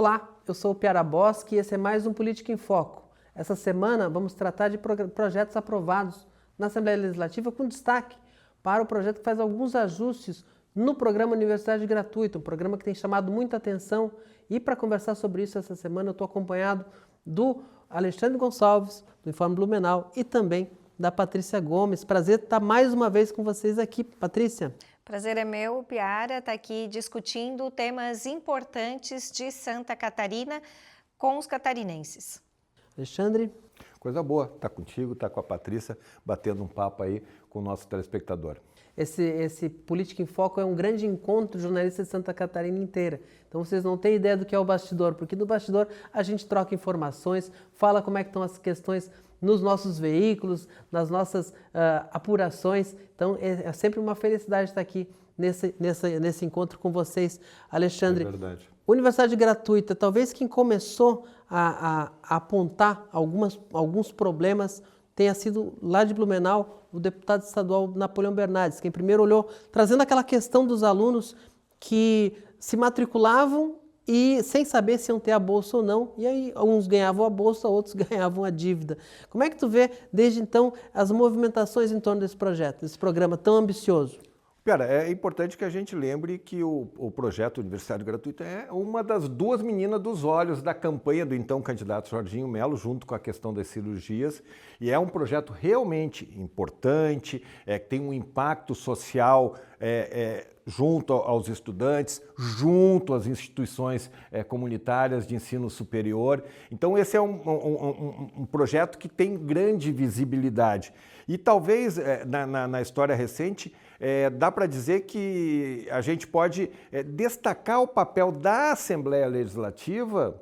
Olá, eu sou o Piara Bosque e esse é mais um Política em Foco. Essa semana vamos tratar de projetos aprovados na Assembleia Legislativa com destaque para o projeto que faz alguns ajustes no programa Universidade Gratuita, um programa que tem chamado muita atenção. E para conversar sobre isso essa semana eu estou acompanhado do Alexandre Gonçalves, do Informe Blumenau, e também da Patrícia Gomes. Prazer estar mais uma vez com vocês aqui, Patrícia. Prazer é meu, Piara, estar aqui discutindo temas importantes de Santa Catarina com os catarinenses. Alexandre. Coisa boa, estar contigo, estar com a Patrícia, batendo um papo aí com o nosso telespectador. Esse Política em Foco é um grande encontro de jornalistas de Santa Catarina inteira. Então vocês não têm ideia do que é o bastidor, porque no bastidor a gente troca informações, fala como é que estão as questões nos nossos veículos, nas nossas apurações. Então é sempre uma felicidade estar aqui nesse encontro com vocês. Alexandre, é verdade. Universidade Gratuita, talvez quem começou a apontar alguns problemas tenha sido lá de Blumenau o deputado estadual Napoleão Bernardes, quem primeiro olhou, trazendo aquela questão dos alunos que se matriculavam e sem saber se iam ter a bolsa ou não, e aí uns ganhavam a bolsa, outros ganhavam a dívida. Como é que tu vê, desde então, as movimentações em torno desse projeto, desse programa tão ambicioso? Pera, é importante que a gente lembre que o projeto Universidade Gratuita é uma das duas meninas dos olhos da campanha do então candidato Jorginho Melo, junto com a questão das cirurgias, e é um projeto realmente importante, que tem um impacto social junto aos estudantes, junto às instituições comunitárias de ensino superior. Então esse é um projeto que tem grande visibilidade. E talvez na história recente dá para dizer que a gente pode destacar o papel da Assembleia Legislativa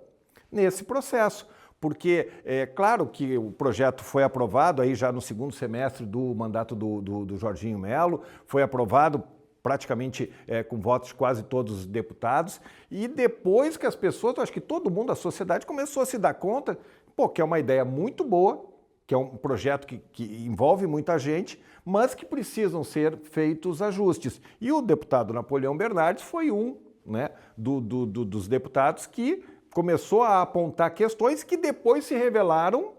nesse processo. Porque é claro que o projeto foi aprovado aí já no segundo semestre do mandato do Jorginho Melo, foi aprovado praticamente com votos de quase todos os deputados, e depois que as pessoas, eu acho que todo mundo, a sociedade, começou a se dar conta, que é uma ideia muito boa, que é um projeto que envolve muita gente, mas que precisam ser feitos ajustes. E o deputado Napoleão Bernardes foi dos deputados que começou a apontar questões que depois se revelaram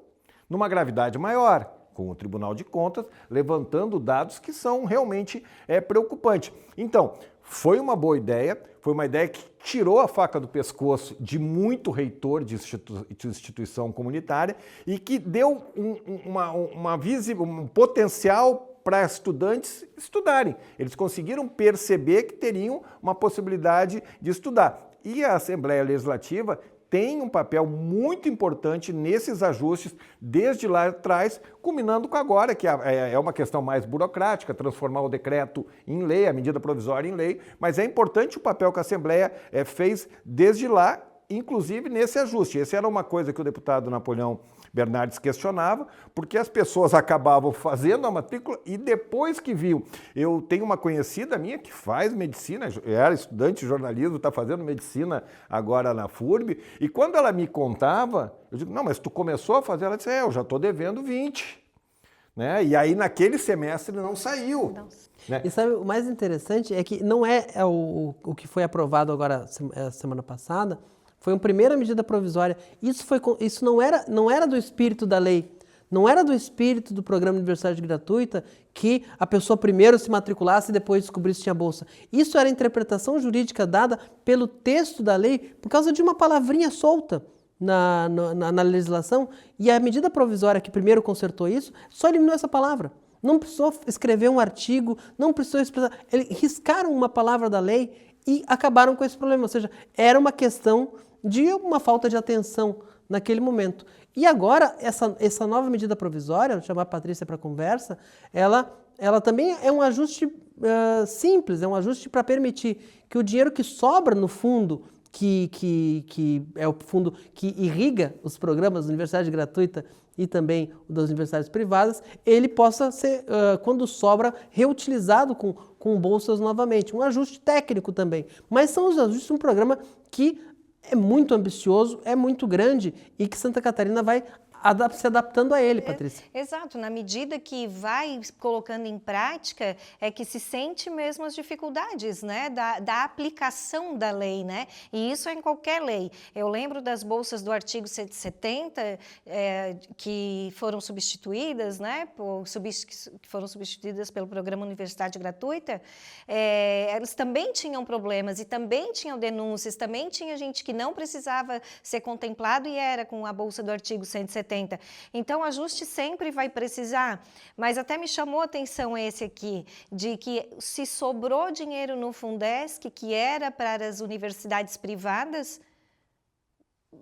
numa gravidade maior, com o Tribunal de Contas levantando dados que são realmente preocupantes. Então, foi uma boa ideia, foi uma ideia que tirou a faca do pescoço de muito reitor de instituição comunitária e que deu um potencial para estudantes estudarem. Eles conseguiram perceber que teriam uma possibilidade de estudar. E a Assembleia Legislativa tem um papel muito importante nesses ajustes, desde lá atrás, culminando com agora, que é uma questão mais burocrática, transformar o decreto em lei, a medida provisória em lei, mas é importante o papel que a Assembleia fez desde lá, inclusive nesse ajuste. Essa era uma coisa que o deputado Napoleão Bernardes questionava, porque as pessoas acabavam fazendo a matrícula e depois que viu. Eu tenho uma conhecida minha que faz medicina, era estudante de jornalismo, está fazendo medicina agora na FURB, e quando ela me contava, eu digo, não, mas tu começou a fazer? Ela disse, eu já estou devendo 20. Né? E aí naquele semestre não saiu. Né? E sabe, o mais interessante é que não é o que foi aprovado agora semana passada, foi uma primeira medida provisória. Isso não era do espírito da lei, não era do espírito do programa de Universidade Gratuita que a pessoa primeiro se matriculasse e depois descobrisse se tinha bolsa. Isso era a interpretação jurídica dada pelo texto da lei por causa de uma palavrinha solta na legislação, e a medida provisória que primeiro consertou isso só eliminou essa palavra. Não precisou escrever um artigo, não precisou expressar. Eles riscaram uma palavra da lei e acabaram com esse problema. Ou seja, era uma questão de uma falta de atenção naquele momento. E agora, essa nova medida provisória, vou chamar a Patrícia para a conversa, ela também é um ajuste simples, é um ajuste para permitir que o dinheiro que sobra no fundo, que é o fundo que irriga os programas da Universidade Gratuita e também das universidades privadas, ele possa ser, quando sobra, reutilizado com bolsas novamente. Um ajuste técnico também. Mas são os ajustes de um programa que é muito ambicioso, é muito grande e que Santa Catarina vai se adaptando a ele, Patrícia. Exato, na medida que vai colocando em prática, é que se sente mesmo as dificuldades, né, da aplicação da lei, né, e isso é em qualquer lei. Eu lembro das bolsas do artigo 170, que foram substituídas, né, que foram substituídas pelo Programa Universidade Gratuita, elas também tinham problemas e também tinham denúncias, também tinha gente que não precisava ser contemplado e era com a bolsa do artigo 170. Então, ajuste sempre vai precisar, mas até me chamou a atenção esse aqui, de que se sobrou dinheiro no Fundesc, que era para as universidades privadas,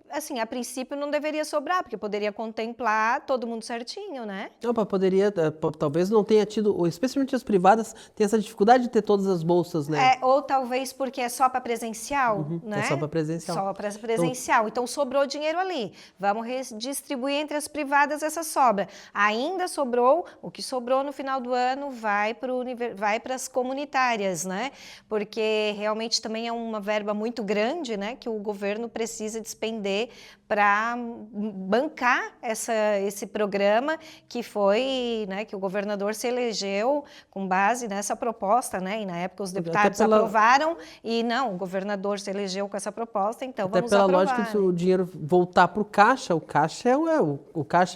assim, a princípio não deveria sobrar, porque poderia contemplar todo mundo certinho, né? Não, poderia, talvez não tenha tido, especialmente as privadas, tem essa dificuldade de ter todas as bolsas, né? Ou talvez porque é só para presencial, né? É só para presencial. Só para presencial. Então, sobrou dinheiro ali. Vamos redistribuir entre as privadas essa sobra. Ainda sobrou, o que sobrou no final do ano vai para as comunitárias, né? Porque realmente também é uma verba muito grande, né? Que o governo precisa despender para bancar esse programa que foi, né, que o governador se elegeu com base nessa proposta, né, e na época os deputados aprovaram e não, o governador se elegeu com essa proposta, então até vamos pela aprovar. lógica, se o dinheiro voltar para o caixa o caixa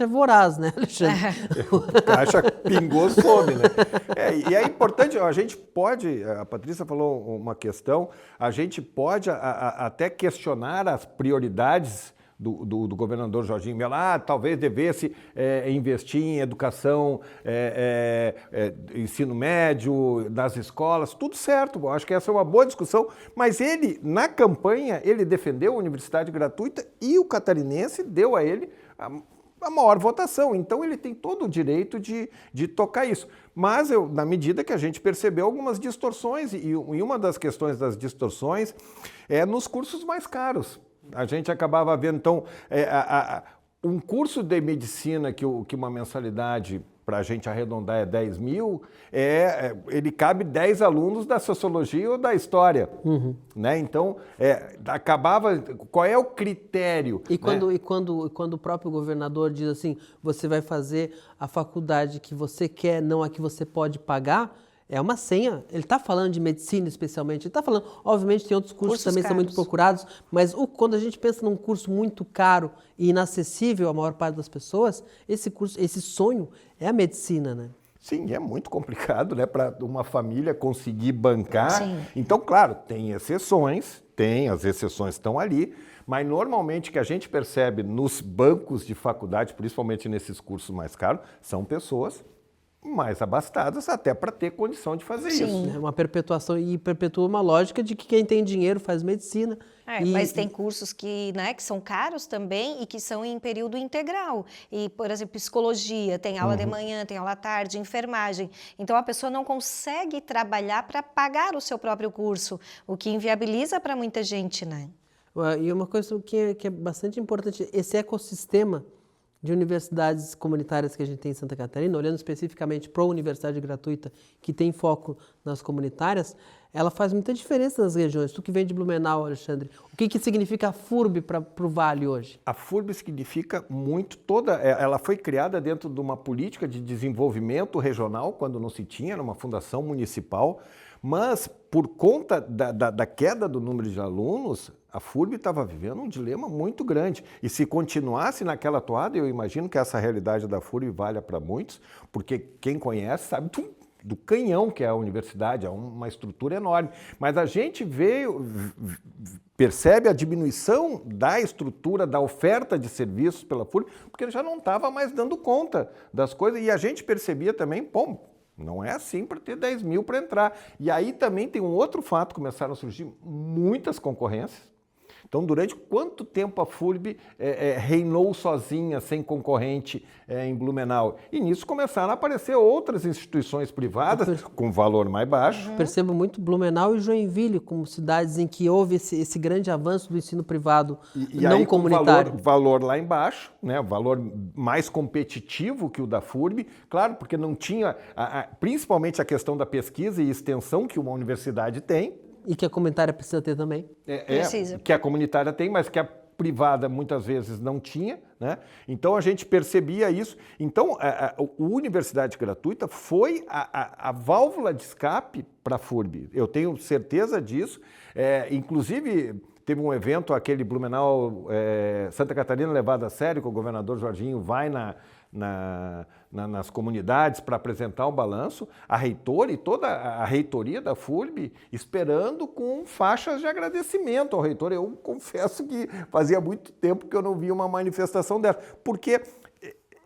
é voraz, né, Alexandre? O caixa pingou, some, né? E é importante, a gente pode, a Patrícia falou uma questão, a gente pode até questionar as prioridades do governador Jorginho Melo. Talvez devesse investir em educação, ensino médio, nas escolas, tudo certo, eu acho que essa é uma boa discussão, mas ele, na campanha, ele defendeu a universidade gratuita e o catarinense deu a ele a maior votação, então ele tem todo o direito de tocar isso. Mas, na medida que a gente percebeu algumas distorções, e uma das questões das distorções é nos cursos mais caros. A gente acabava vendo, então, um curso de medicina que uma mensalidade, para a gente arredondar, é 10 mil, ele cabe 10 alunos da sociologia ou da história. Né? Então, acabava... Qual é o critério? E quando o próprio governador diz assim, você vai fazer a faculdade que você quer, não a que você pode pagar, é uma senha. Ele está falando de medicina especialmente, ele está falando, obviamente tem outros cursos que também caros. são muito procurados, mas quando a gente pensa num curso muito caro e inacessível à maior parte das pessoas, esse sonho é a medicina, né? Sim, é muito complicado, né, para uma família conseguir bancar. Sim. Então, claro, tem exceções, as exceções estão ali, mas normalmente o que a gente percebe nos bancos de faculdade, principalmente nesses cursos mais caros, são pessoas mais abastadas até para ter condição de fazer isso. É uma perpetuação e perpetua uma lógica de que quem tem dinheiro faz medicina. Mas tem cursos que são caros também e que são em período integral. E, por exemplo, psicologia, tem aula de manhã, tem aula à tarde, enfermagem. Então, a pessoa não consegue trabalhar para pagar o seu próprio curso, o que inviabiliza para muita gente, né? E uma coisa que é bastante importante, esse ecossistema de universidades comunitárias que a gente tem em Santa Catarina, olhando especificamente para a universidade gratuita, que tem foco nas comunitárias, ela faz muita diferença nas regiões. Tu que vem de Blumenau, Alexandre, o que significa a FURB para o Vale hoje? A FURB significa muito ela foi criada dentro de uma política de desenvolvimento regional, quando não se tinha, era uma fundação municipal, mas por conta da queda do número de alunos, a FURB estava vivendo um dilema muito grande. E se continuasse naquela toada, eu imagino que essa realidade da FURB valha para muitos, porque quem conhece sabe do canhão que é a universidade, é uma estrutura enorme. Mas a gente percebe a diminuição da estrutura, da oferta de serviços pela FURB, porque ele já não estava mais dando conta das coisas. E a gente percebia também, não é assim para ter 10 mil para entrar. E aí também tem um outro fato, começaram a surgir muitas concorrências. Então, durante quanto tempo a FURB reinou sozinha, sem concorrente em Blumenau? E nisso começaram a aparecer outras instituições privadas com valor mais baixo. Percebo muito Blumenau e Joinville como cidades em que houve esse grande avanço do ensino privado não aí, comunitário. Com valor lá embaixo, né, valor mais competitivo que o da FURB, claro, porque não tinha, principalmente a questão da pesquisa e extensão que uma universidade tem. E que a comunitária precisa ter também. Precisa. Que a comunitária tem, mas que privada muitas vezes não tinha, né? Então a gente percebia isso. Então a universidade gratuita foi a válvula de escape para a FURB. Eu tenho certeza disso. Inclusive teve um evento, aquele Blumenau, Santa Catarina levado a sério, que o governador Jorginho vai nas comunidades para apresentar um balanço, a reitora e toda a reitoria da FURB esperando com faixas de agradecimento ao reitor. Eu confesso que fazia muito tempo que eu não via uma manifestação dessa, porque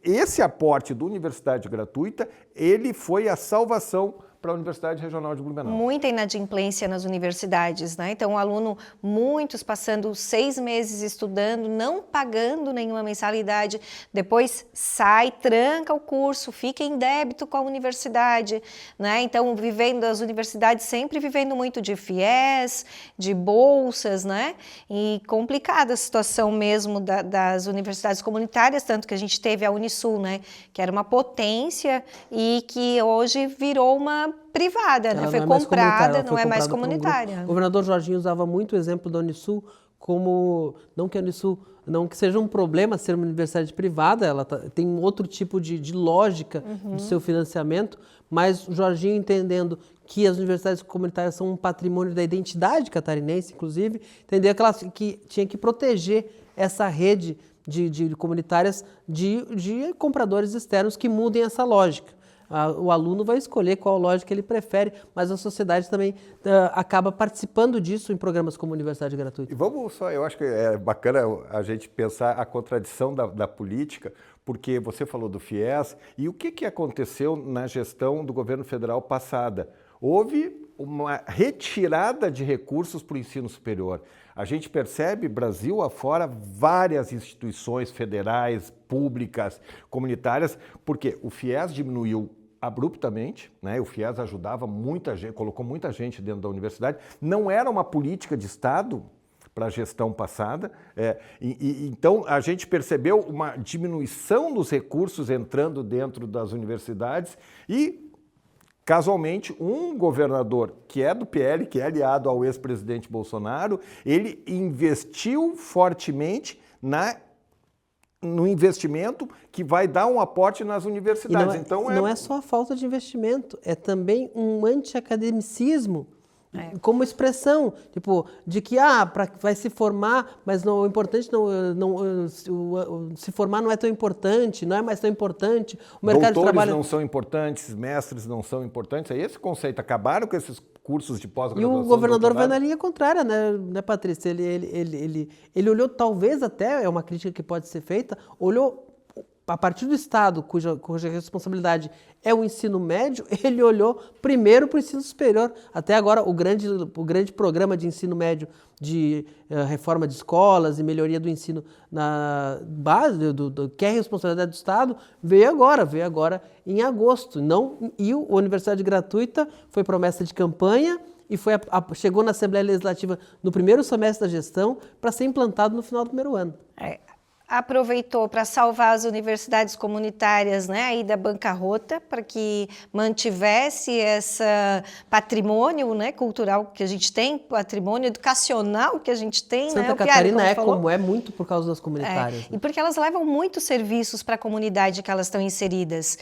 esse aporte da universidade gratuita, ele foi a salvação para a Universidade Regional de Blumenau. Muita inadimplência nas universidades, né? Então, o aluno, muitos passando 6 meses estudando, não pagando nenhuma mensalidade, depois sai, tranca o curso, fica em débito com a universidade, né? Então, vivendo as universidades sempre vivendo muito de FIES, de bolsas, né? E complicada a situação mesmo das universidades comunitárias, tanto que a gente teve a Unisul, né? Que era uma potência e que hoje virou uma privada, né? Foi comprada, não é mais comunitária. O governador Jorginho usava muito o exemplo da Unisul como, não que a Unisul, não que seja um problema ser uma universidade privada, ela tem um outro tipo de lógica do seu financiamento, mas o Jorginho entendendo que as universidades comunitárias são um patrimônio da identidade catarinense, inclusive, entendeu que tinha que proteger essa rede de comunitárias de compradores externos que mudem essa lógica. O aluno vai escolher qual lógica ele prefere, mas a sociedade também acaba participando disso em programas como Universidade Gratuita. E vamos só, eu acho que é bacana a gente pensar a contradição da política, porque você falou do FIES, e o que aconteceu na gestão do governo federal passada? Houve uma retirada de recursos para o ensino superior. A gente percebe, Brasil afora, várias instituições federais, públicas, comunitárias, porque o FIES diminuiu abruptamente, né? O FIES ajudava muita gente, colocou muita gente dentro da universidade. Não era uma política de Estado para a gestão passada. Então, a gente percebeu uma diminuição dos recursos entrando dentro das universidades e, casualmente, um governador que é do PL, que é aliado ao ex-presidente Bolsonaro, ele investiu fortemente no investimento que vai dar um aporte nas universidades. Não é só a falta de investimento, é também um anti-academicismo como expressão, tipo, de que vai se formar, mas o importante se formar não é tão importante, não é mais tão importante. O mercado de trabalho não são importantes, mestres não são importantes. É esse conceito. Acabaram com esses cursos de pós-graduação. E o governador vai na linha contrária, né, Patrícia? Ele olhou, talvez até, é uma crítica que pode ser feita, olhou a partir do Estado, cuja responsabilidade é o ensino médio, ele olhou primeiro para o ensino superior. Até agora, o grande programa de ensino médio de reforma de escolas e melhoria do ensino na base, que é responsabilidade do Estado, veio agora em agosto. E a Universidade Gratuita foi promessa de campanha e chegou na Assembleia Legislativa no primeiro semestre da gestão para ser implantado no final do primeiro ano. Aproveitou para salvar as universidades comunitárias, né, aí da bancarrota, para que mantivesse esse patrimônio, né, cultural que a gente tem, patrimônio educacional que a gente tem. Santa Catarina como é muito por causa das comunitárias. E porque elas levam muitos serviços para a comunidade que elas estão inseridas.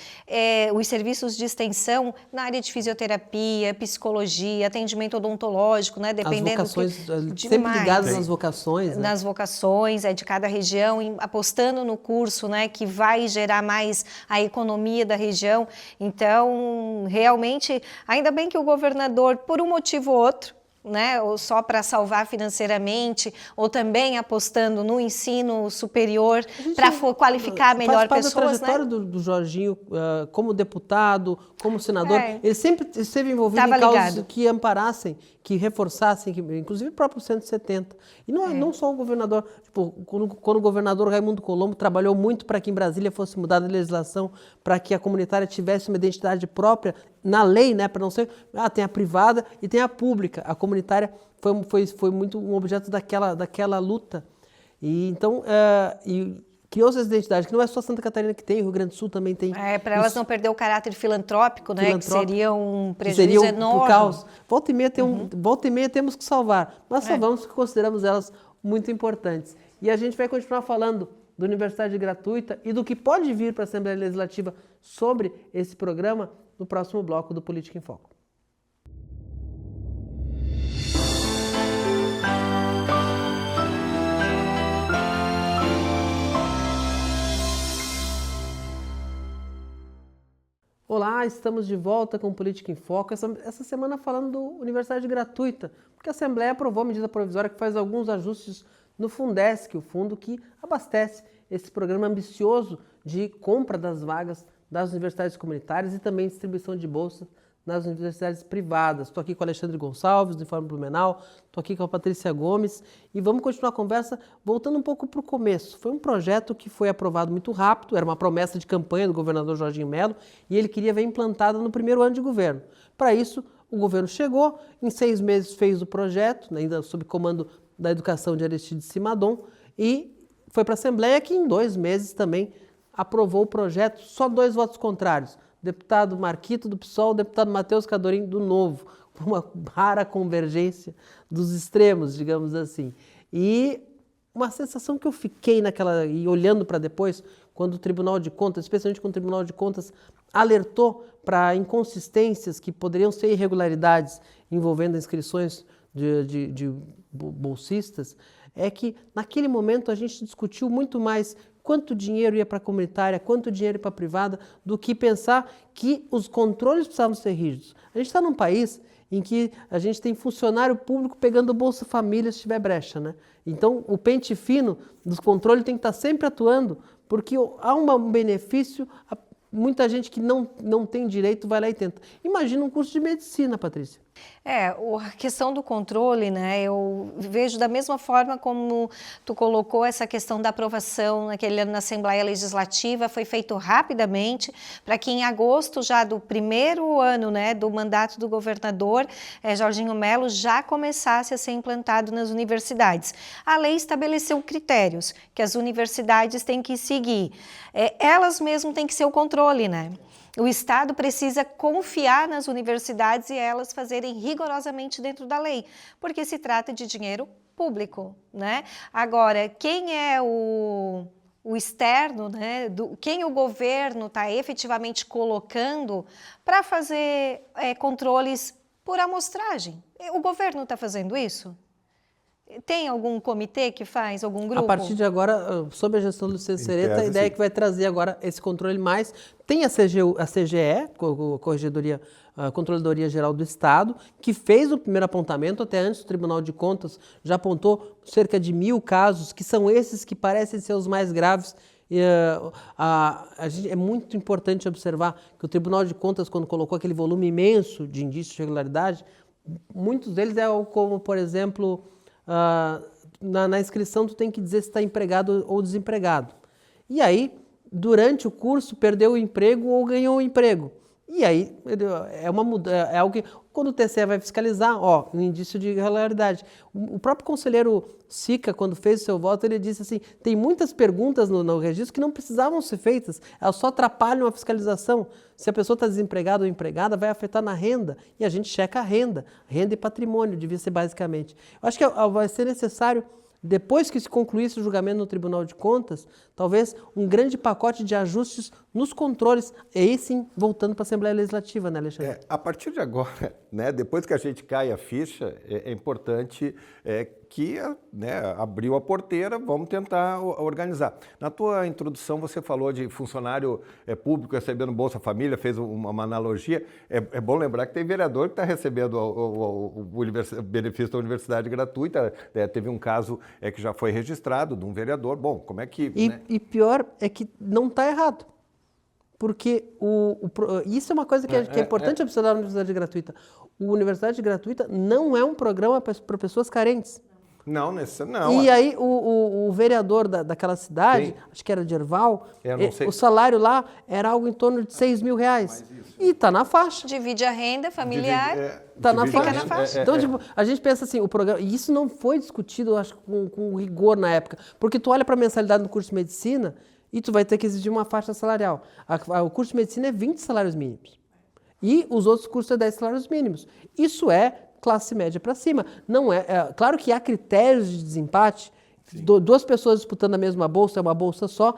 Os serviços de extensão na área de fisioterapia, psicologia, atendimento odontológico, né, dependendo... As vocações, sempre ligadas nas vocações. Né? Nas vocações, de cada região, apostando no curso, né, que vai gerar mais a economia da região. Então, realmente, ainda bem que o governador, por um motivo ou outro, né, ou só para salvar financeiramente, ou também apostando no ensino superior para qualificar melhor pessoas. A trajetória do Jorginho como deputado, como senador, ele sempre esteve envolvido em causas que amparassem, que reforçassem, inclusive o próprio 170. E não só o governador, tipo, quando o governador Raimundo Colombo trabalhou muito para que em Brasília fosse mudada a legislação, para que a comunitária tivesse uma identidade própria na lei, né, para não ser, tem a privada e tem a pública. A comunitária foi muito um objeto daquela luta. E então, criou-se essa identidade, que não é só Santa Catarina que tem, o Rio Grande do Sul também tem. Para elas não perder o caráter filantrópico, né? Que seria um prejuízo enorme. Por causa. Volta e meia temos que salvar, mas salvamos porque consideramos elas muito importantes. E a gente vai continuar falando da Universidade Gratuita e do que pode vir para a Assembleia Legislativa sobre esse programa no próximo bloco do Política em Foco. Olá, estamos de volta com Política em Foco, essa semana falando do Universidade Gratuita, porque a Assembleia aprovou a medida provisória que faz alguns ajustes no Fundesc, o fundo que abastece esse programa ambicioso de compra das vagas das universidades comunitárias e também distribuição de bolsas nas universidades privadas. Estou aqui com o Alexandre Gonçalves, do Informe Blumenau, estou aqui com a Patrícia Gomes e vamos continuar a conversa voltando um pouco para o começo. Foi um projeto que foi aprovado muito rápido, era uma promessa de campanha do governador Jorginho Melo e ele queria ver implantado no primeiro ano de governo. Para isso, o governo chegou, em 6 meses fez o projeto, ainda sob comando da Educação de Aristide Simadon, e foi para a Assembleia que em 2 meses também aprovou o projeto, só 2 votos contrários. Deputado Marquito do PSOL, deputado Matheus Cadorim do Novo, uma rara convergência dos extremos, digamos assim. E uma sensação que eu fiquei e olhando para depois, quando o Tribunal de Contas, especialmente quando o Tribunal de Contas alertou para inconsistências que poderiam ser irregularidades envolvendo inscrições de bolsistas, é que naquele momento a gente discutiu muito mais quanto dinheiro ia para a comunitária, quanto dinheiro ia para a privada, do que pensar que os controles precisavam ser rígidos. A gente está num país em que a gente tem funcionário público pegando Bolsa Família se tiver brecha, né? Então, o pente fino dos controles tem que estar sempre atuando, porque há um benefício, muita gente que não tem direito vai lá e tenta. Imagina um curso de medicina, Patrícia. A questão do controle, né, eu vejo da mesma forma como tu colocou essa questão da aprovação naquele ano na Assembleia Legislativa, foi feito rapidamente, para que em agosto já do primeiro ano, né, do mandato do governador Jorginho Melo já começasse a ser implantado nas universidades. A lei estabeleceu critérios que as universidades têm que seguir, elas mesmas têm que ser o controle, né? O Estado precisa confiar nas universidades e elas fazerem rigorosamente dentro da lei, porque se trata de dinheiro público, né? Agora, quem é o externo, né? Quem o governo está efetivamente colocando para fazer controles por amostragem? O governo está fazendo isso? Tem algum comitê que faz, algum grupo? A partir de agora, sob a gestão do Luciano Sereta, a ideia é que vai trazer agora esse controle mais. Tem a CGE, a Controladoria Geral do Estado, que fez o primeiro apontamento, até antes o Tribunal de Contas já apontou cerca de 1.000 casos, que são esses que parecem ser os mais graves. É muito importante observar que o Tribunal de Contas, quando colocou aquele volume imenso de indícios de irregularidade, muitos deles como, por exemplo, na inscrição tu tem que dizer se está empregado ou desempregado. E aí, durante o curso, perdeu o emprego ou ganhou o emprego. E aí, é algo que, quando o TCE vai fiscalizar, um indício de irregularidade. O próprio conselheiro Sica, quando fez o seu voto, ele disse assim, tem muitas perguntas no registro que não precisavam ser feitas, elas só atrapalham a fiscalização. Se a pessoa está desempregada ou empregada, vai afetar na renda, e a gente checa a renda e patrimônio, devia ser basicamente. Eu acho que vai ser necessário, depois que se concluísse o julgamento no Tribunal de Contas, talvez um grande pacote de ajustes nos controles, e aí sim, voltando para a Assembleia Legislativa, né, Alexandre? A partir de agora, né, depois que a gente cai a ficha, é importante que abriu a porteira, vamos tentar organizar. Na tua introdução você falou de funcionário público recebendo Bolsa Família, fez uma analogia. É bom lembrar que tem vereador que está recebendo o benefício da universidade gratuita. Teve um caso que já foi registrado de um vereador. Bom, como é que... E pior é que não está errado. Porque isso é uma coisa que é importante observar na Universidade Gratuita. A Universidade Gratuita não é um programa para pessoas carentes. Não, não. E aí o vereador daquela cidade, sim, acho que era de Erval, o salário lá era algo em torno de R$6.000. E está na faixa. Divide a renda familiar. Está na faixa. Então, a gente pensa assim, o programa... E isso não foi discutido, eu acho, com rigor na época. Porque tu olha para a mensalidade do curso de medicina e tu vai ter que exigir uma faixa salarial. O curso de medicina é 20 salários mínimos. E os outros cursos é 10 salários mínimos. Isso é classe média para cima. Não claro que há critérios de desempate, duas pessoas disputando a mesma bolsa, é uma bolsa só,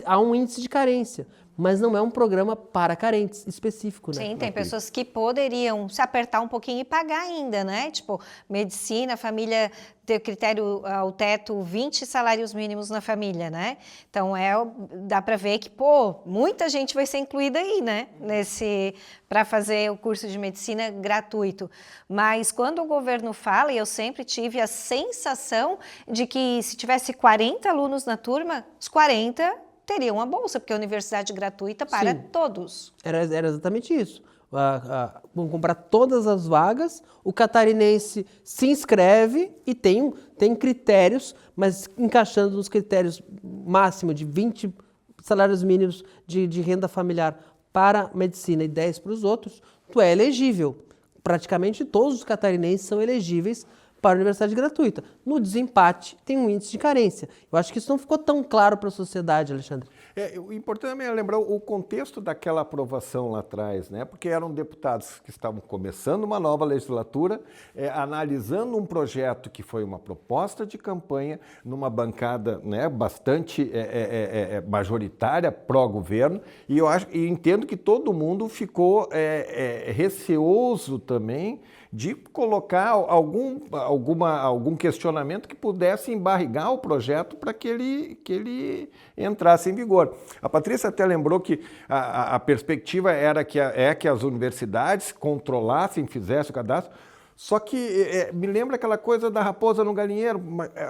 há um índice de carência. Mas não é um programa para carentes específico, né? Sim, tem pessoas que poderiam se apertar um pouquinho e pagar ainda, né? Tipo, medicina, família ter critério ao teto 20 salários mínimos na família, né? Então, dá para ver que, muita gente vai ser incluída aí, né? Para fazer o curso de medicina gratuito. Mas quando o governo fala, e eu sempre tive a sensação de que se tivesse 40 alunos na turma, os 40 teriam uma bolsa, porque é universidade gratuita para todos. Era exatamente isso. Vão comprar todas as vagas, o catarinense se inscreve e tem critérios, mas encaixando nos critérios máximo de 20 salários mínimos de renda familiar para medicina e 10 para os outros, tu é elegível. Praticamente todos os catarinenses são elegíveis para a universidade gratuita. No desempate, tem um índice de carência. Eu acho que isso não ficou tão claro para a sociedade, Alexandre. O importante é lembrar o contexto daquela aprovação lá atrás, né? Porque eram deputados que estavam começando uma nova legislatura, analisando um projeto que foi uma proposta de campanha numa bancada, né, bastante majoritária pró-governo, e eu entendo que todo mundo ficou receoso também de colocar algum questionamento que pudesse embarrigar o projeto para que ele entrasse em vigor. A Patrícia até lembrou que a perspectiva era que as universidades controlassem, fizessem o cadastro, só que me lembra aquela coisa da raposa no galinheiro.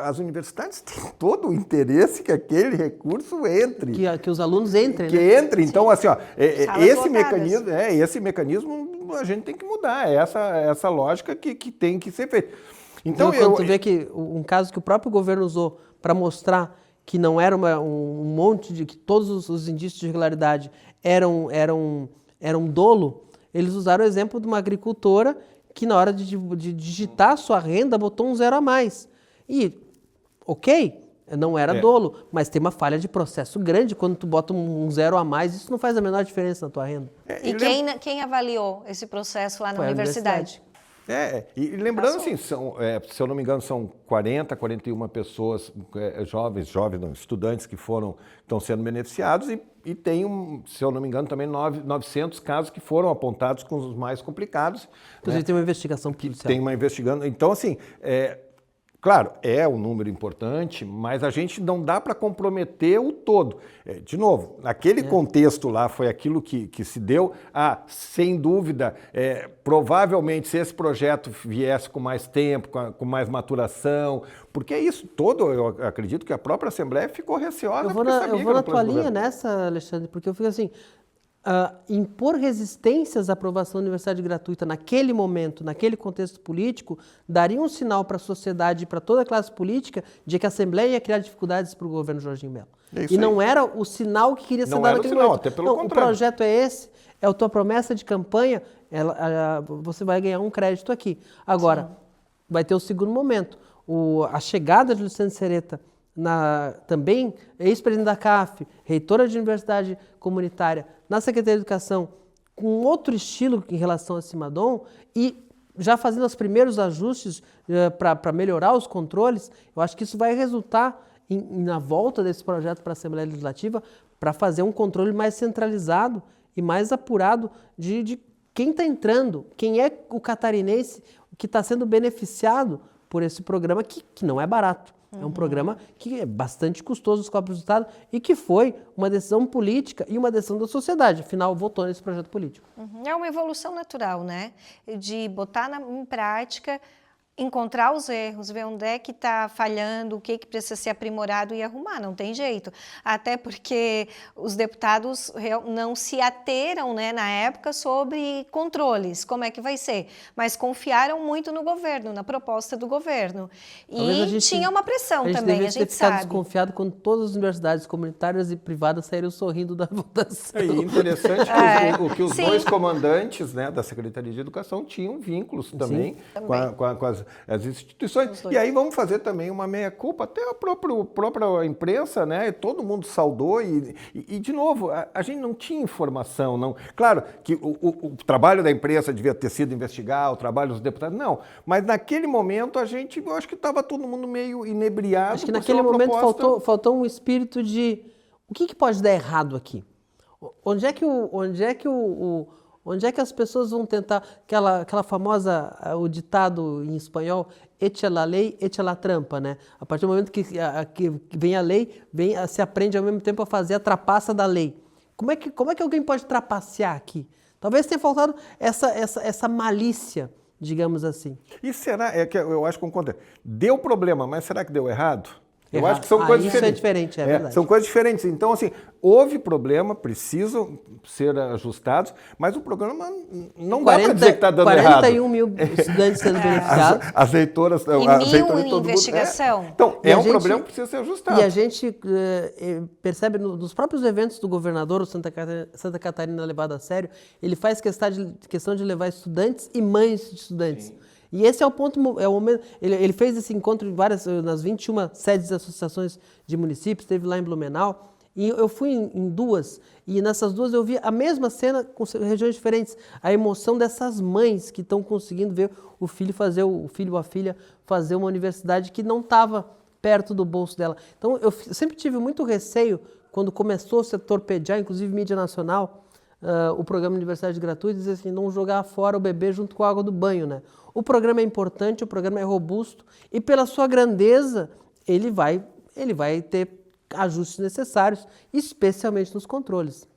As universidades têm todo o interesse que aquele recurso entre. Que os alunos entrem, que né? entre. Então, assim, Esse mecanismo a gente tem que mudar. Essa lógica que tem que ser feita. Então, quando tu vê que um caso que o próprio governo usou para mostrar que não era um monte de... que todos os indícios de irregularidade eram dolo, eles usaram o exemplo de uma agricultora que na hora de digitar a sua renda botou um 0 a mais. E, não era dolo, mas tem uma falha de processo grande quando tu bota um 0 a mais, isso não faz a menor diferença na tua renda. E quem avaliou esse processo lá na universidade? E lembrando assim, se eu não me engano, são 41 pessoas, estudantes que estão sendo beneficiados e tem, se eu não me engano, também 900 casos que foram apontados com os mais complicados. Inclusive tem uma investigação policial. Tem uma investigando. Então, assim, claro, é um número importante, mas a gente não dá para comprometer o todo. De novo, naquele contexto lá foi aquilo que se deu. Sem dúvida, provavelmente se esse projeto viesse com mais tempo, com mais maturação, porque é isso todo, eu acredito que a própria Assembleia ficou receosa. Eu vou na tua linha nessa, Alexandre, porque eu fico assim... impor resistências à aprovação da universidade gratuita naquele momento, naquele contexto político, daria um sinal para a sociedade e para toda a classe política de que a Assembleia ia criar dificuldades para o governo Jorginho Mello. E não era o sinal que queria ser dado naquele momento. Até pelo contrário. O projeto é esse, é a tua promessa de campanha, você vai ganhar um crédito aqui. Agora, vai ter o segundo momento. A chegada de Luciano Sereta, também ex-presidente da CAF, reitora de universidade comunitária, na Secretaria de Educação, com outro estilo em relação a Cimadom e já fazendo os primeiros ajustes para melhorar os controles, eu acho que isso vai resultar na volta desse projeto para a Assembleia Legislativa para fazer um controle mais centralizado e mais apurado de quem está entrando, quem é o catarinense que está sendo beneficiado por esse programa que não é barato. É um programa que é bastante custoso aos cofres do Estado e que foi uma decisão política e uma decisão da sociedade. Afinal, votou nesse projeto político. É uma evolução natural, né? De botar em prática, encontrar os erros, ver onde é que está falhando, o que precisa ser aprimorado e arrumar, não tem jeito. Até porque os deputados não se ateram, né, na época sobre controles, como é que vai ser, mas confiaram muito no governo, na proposta do governo. E tinha uma pressão também, a gente ter ficado sabe. desconfiado quando todas as universidades comunitárias e privadas saíram sorrindo da votação. É interessante que os dois comandantes, né, da Secretaria de Educação tinham vínculos também com as... as instituições. E aí vamos fazer também uma meia-culpa, até a própria imprensa, né? Todo mundo saudou e de novo, a gente não tinha informação, não. Claro que o trabalho da imprensa devia ter sido investigar, o trabalho dos deputados, não. Mas naquele momento eu acho que estava todo mundo meio inebriado. Acho que naquele momento faltou um espírito de o que pode dar errado aqui? Onde é que as pessoas vão tentar aquela famosa, o ditado em espanhol, echa la ley, echa la trampa, né? A partir do momento que vem a lei, se aprende ao mesmo tempo a fazer a trapaça da lei. Como é que alguém pode trapacear aqui? Talvez tenha faltado essa malícia, digamos assim. E será, que eu acho que deu problema, mas será que deu errado? Eu acho que são coisas diferentes. Isso é diferente, é verdade. São coisas diferentes. Então, assim, houve problema, precisam ser ajustados, mas o programa não dá para dizer que está dando errado. 41 mil estudantes sendo beneficiados. As leitoras... E mil em investigação. Então, um problema que precisa ser ajustado. E a gente percebe nos próprios eventos do governador, o Santa Catarina levado a sério, ele faz questão de levar estudantes e mães de estudantes. Sim. E esse é o ponto, é o momento. Ele fez esse encontro nas 21 sedes de associações de municípios, esteve lá em Blumenau, e eu fui em duas, e nessas duas eu vi a mesma cena com regiões diferentes. A emoção dessas mães que estão conseguindo ver o filho ou a filha fazer uma universidade que não estava perto do bolso dela. Então eu sempre tive muito receio, quando começou a se torpedear, inclusive mídia nacional, o programa Universidade Gratuita, dizer assim, não jogar fora o bebê junto com a água do banho, né? O programa é importante, o programa é robusto e pela sua grandeza ele vai ter ajustes necessários, especialmente nos controles.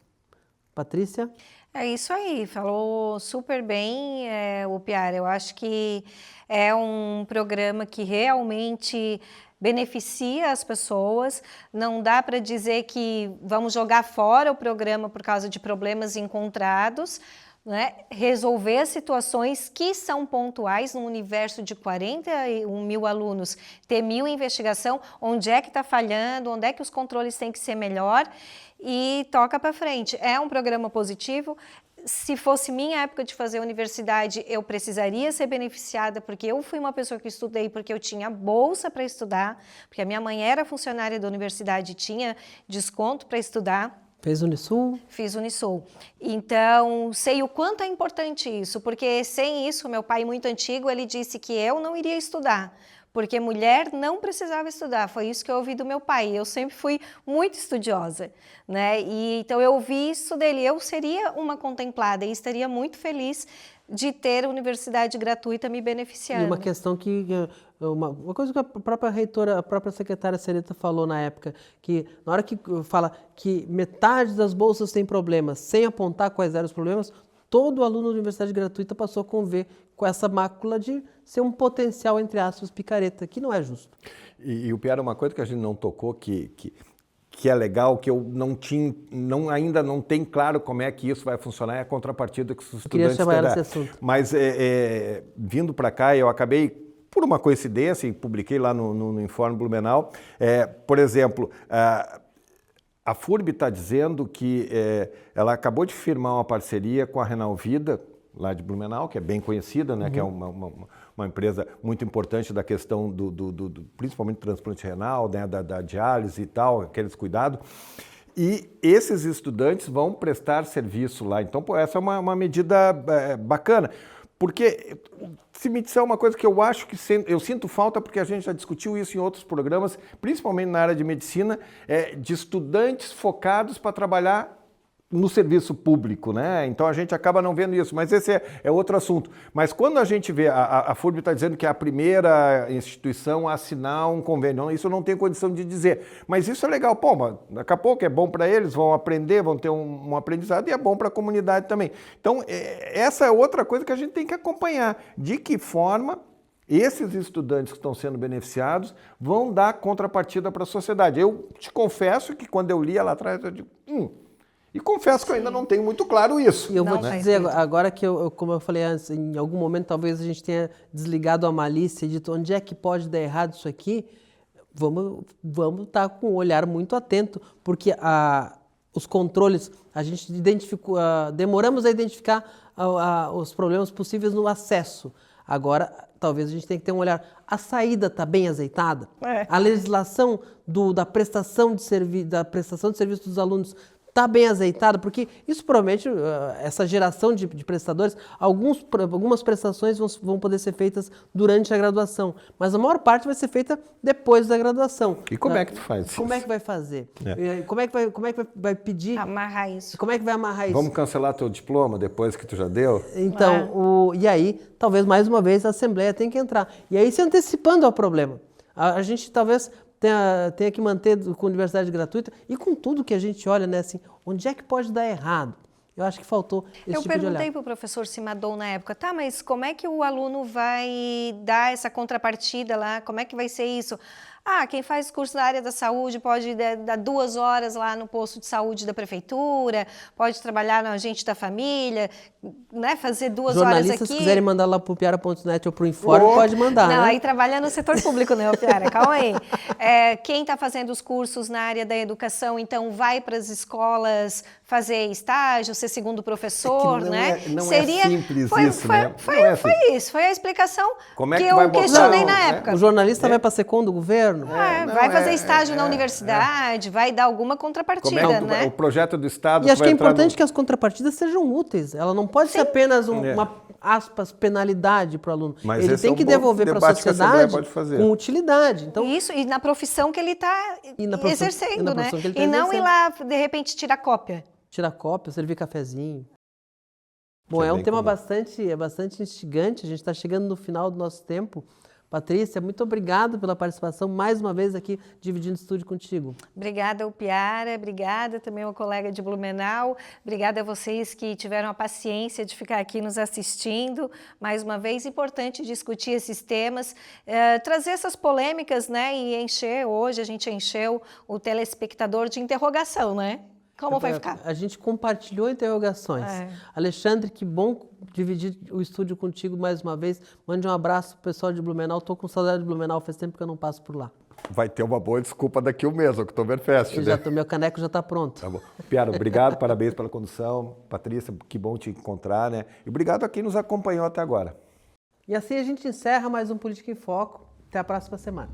Patrícia? É isso aí, falou super bem, o Piara. Eu acho que é um programa que realmente beneficia as pessoas. Não dá para dizer que vamos jogar fora o programa por causa de problemas encontrados, né? Resolver as situações que são pontuais num universo de 41 mil alunos, ter 1.000 em investigação, onde é que está falhando, onde é que os controles têm que ser melhor e toca para frente. É um programa positivo. Se fosse minha época de fazer universidade, eu precisaria ser beneficiada, porque eu fui uma pessoa que estudei porque eu tinha bolsa para estudar, porque a minha mãe era funcionária da universidade e tinha desconto para estudar. Fez Unisul? Fiz Unisul. Então, sei o quanto é importante isso, porque sem isso, meu pai muito antigo, ele disse que eu não iria estudar, porque mulher não precisava estudar. Foi isso que eu ouvi do meu pai. Eu sempre fui muito estudiosa, né? E então eu ouvi isso dele. Eu seria uma contemplada e estaria muito feliz de ter a universidade gratuita me beneficiando. E uma questão uma coisa que a própria reitora, a própria secretária Sereta falou na época, que na hora que fala que metade das bolsas tem problemas, sem apontar quais eram os problemas, todo aluno da universidade gratuita passou a conviver com essa mácula de ser um potencial, entre aspas, picareta, que não é justo. E o pior é uma coisa que a gente não tocou, que é legal, que eu ainda não tem claro como é que isso vai funcionar, é a contrapartida que os estudantes terão. Mas vindo para cá, eu acabei, por uma coincidência, e publiquei lá no Informe Blumenau, por exemplo, a FURB está dizendo que ela acabou de firmar uma parceria com a Renal Vida, lá de Blumenau, que é bem conhecida, né, que é uma empresa muito importante da questão principalmente do transplante renal, né, da diálise e tal, aqueles cuidados. E esses estudantes vão prestar serviço lá. Então, essa é uma medida bacana. Porque, se me disser uma coisa que eu acho que eu sinto falta, porque a gente já discutiu isso em outros programas, principalmente na área de medicina, de estudantes focados para trabalhar no serviço público, né? Então a gente acaba não vendo isso, mas esse é outro assunto. Mas quando a gente vê, a FURB está dizendo que é a primeira instituição a assinar um convênio, isso eu não tenho condição de dizer, mas isso é legal, daqui a pouco é bom para eles, vão aprender, vão ter um aprendizado e é bom para a comunidade também. Então essa é outra coisa que a gente tem que acompanhar, de que forma esses estudantes que estão sendo beneficiados vão dar contrapartida para a sociedade. Eu te confesso que quando eu li lá atrás, eu digo, e confesso que eu ainda não tenho muito claro isso. E eu vou te dizer, agora que como eu falei antes, em algum momento talvez a gente tenha desligado a malícia e dito onde é que pode dar errado isso aqui, vamos estar com um olhar muito atento, porque os controles, a gente identificou, demoramos a identificar os problemas possíveis no acesso. Agora, talvez a gente tenha que ter um olhar. A saída está bem azeitada? É. A legislação da prestação de serviço dos alunos está bem azeitada? Porque isso promete, essa geração de prestadores, algumas prestações vão poder ser feitas durante a graduação, mas a maior parte vai ser feita depois da graduação. E como é que tu faz isso? Como é que vai fazer? Como é que vai pedir? Amarrar isso. Como é que vai amarrar isso? Vamos cancelar teu diploma depois que tu já deu? Então, e aí, talvez mais uma vez a Assembleia tem que entrar. E aí se antecipando ao problema. A gente talvez tenha que manter com a universidade gratuita e com tudo que a gente olha, né, assim, onde é que pode dar errado? Eu acho que faltou esse tipo de olhar. Eu perguntei para o professor Simadon na época, tá, mas como é que o aluno vai dar essa contrapartida lá? Como é que vai ser isso? Ah, quem faz curso na área da saúde pode dar 2 horas lá no posto de saúde da prefeitura, pode trabalhar no agente da família, né, fazer 2 horas aqui. Jornalistas, se quiserem mandar lá para o piara.net ou para o Informe, pode mandar, Não, né? aí trabalha no setor público, né, Piara? Calma aí. Quem está fazendo os cursos na área da educação, então vai para as escolas fazer estágio, ser segundo professor, né? Não é simples isso, né? Foi isso, foi a explicação Como é que que eu vai botar questionei na né? época. O jornalista vai para ser do governo? Vai fazer estágio na universidade, vai dar alguma contrapartida, Como é que né? o projeto do Estado... E acho que é vai entrar importante que as contrapartidas sejam úteis. Ela não pode ser apenas uma, aspas, penalidade para o aluno. Mas ele esse tem é um que bom devolver para a debate que a Assembleia sociedade pode fazer. com utilidade. Então, Isso, e na profissão que ele está exercendo, né? profissão que ele tá E não ir exercendo. lá, de repente, tirar cópia. tirar cópia, servir cafezinho. Bom, Que é é um bem tema comum. bastante instigante. A gente está chegando no final do nosso tempo. Patrícia, muito obrigado pela participação mais uma vez aqui, dividindo o estúdio contigo. Obrigada ao Piara, obrigada também ao colega de Blumenau, obrigada a vocês que tiveram a paciência de ficar aqui nos assistindo. Mais uma vez, importante discutir esses temas, trazer essas polêmicas, né? E hoje a gente encheu o telespectador de interrogação, né? Como vai ficar? A gente compartilhou interrogações. Alexandre, que bom dividir o estúdio contigo mais uma vez. Mande um abraço pro pessoal de Blumenau. Estou com saudade de Blumenau, faz tempo que eu não passo por lá. Vai ter uma boa desculpa daqui o mês, Oktoberfest, né? Meu caneco já está pronto. Tá bom. Piara, obrigado, parabéns pela condução. Patrícia, que bom te encontrar, né? E obrigado a quem nos acompanhou até agora. E assim a gente encerra mais um Política em Foco. Até a próxima semana.